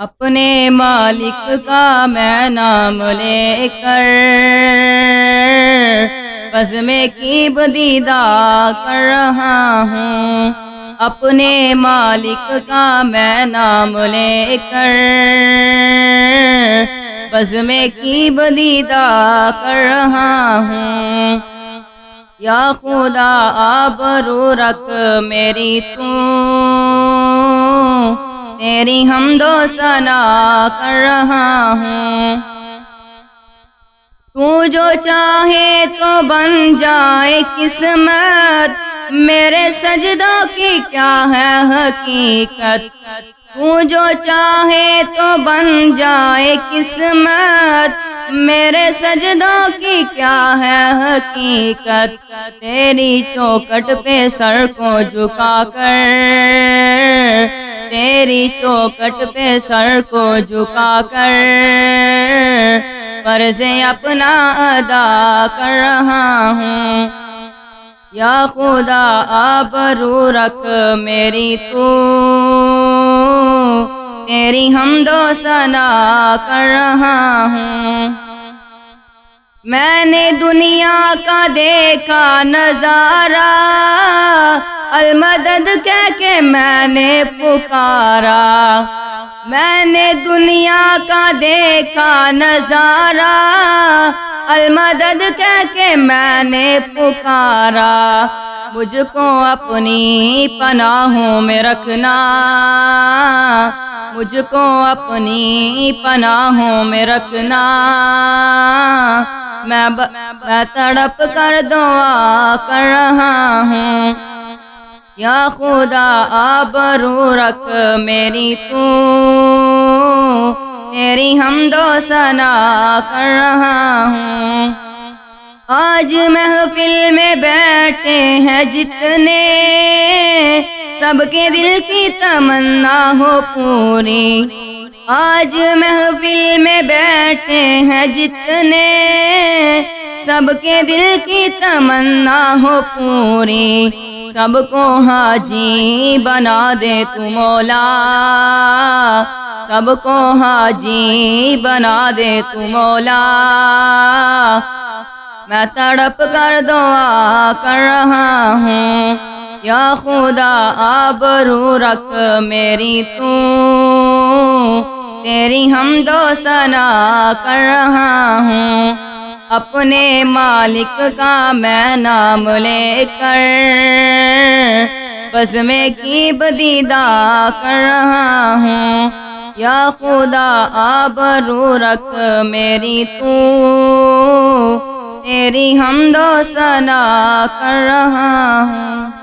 اپنے مالک کا میں نام لے کر بس میں کی بدیدہ کر رہا ہوں۔ اپنے مالک کا میں نام لے کر بس میں کی بدیدہ کر رہا ہوں۔ یا خدا آبرو رکھ میری تو تیری حمد و ثنا کر رہا ہوں۔ تو جو چاہے تو بن جائے قسمت، میرے سجدوں کی کیا ہے حقیقت۔ تو جو چاہے تو بن جائے قسمت، میرے سجدوں کی کیا ہے حقیقت۔ تیری چوکھٹ پہ سر کو جھکا کر، تیری چوکھٹ پہ سر کو جھکا کر فرض اپنا ادا کر رہا ہوں۔ یا خدا آبرو رکھ میری تو تیری حمد و ثنا کر رہا ہوں۔ میں نے دنیا کا دیکھا نظارہ، المدد کہہ کے میں نے پکارا۔ میں نے دنیا کا دیکھا نظارہ، المدد کہہ کے میں نے پکارا۔ مجھ کو اپنی پناہوں میں رکھنا، مجھ کو اپنی پناہوں میں رکھنا۔ میں تڑپ کر دعا کر رہا ہوں۔ یا خدا آبرو رکھ میری تو تیری حمد و ثنا کر رہا ہوں۔ آج محفل میں بیٹھے ہیں جتنے، سب کے دل کی تمنا ہو پوری۔ آج محفل میں بیٹھے ہیں جتنے، سب کے دل کی تمنا ہو پوری۔ سب کو حاجی بنا دے تو مولا، سب کو حاجی بنا دے تو مولا۔ میں تڑپ کر دعا کر رہا ہوں۔ یا خدا آبرو رکھ میری تو تیری حمد و ثنا کر رہا ہوں۔ اپنے مالک کا میں نام لے کر بس میں کی بدیدہ کر رہا ہوں۔ یا خدا آبرو رکھ میری تو تیری حمد و ثنا کر رہا ہوں۔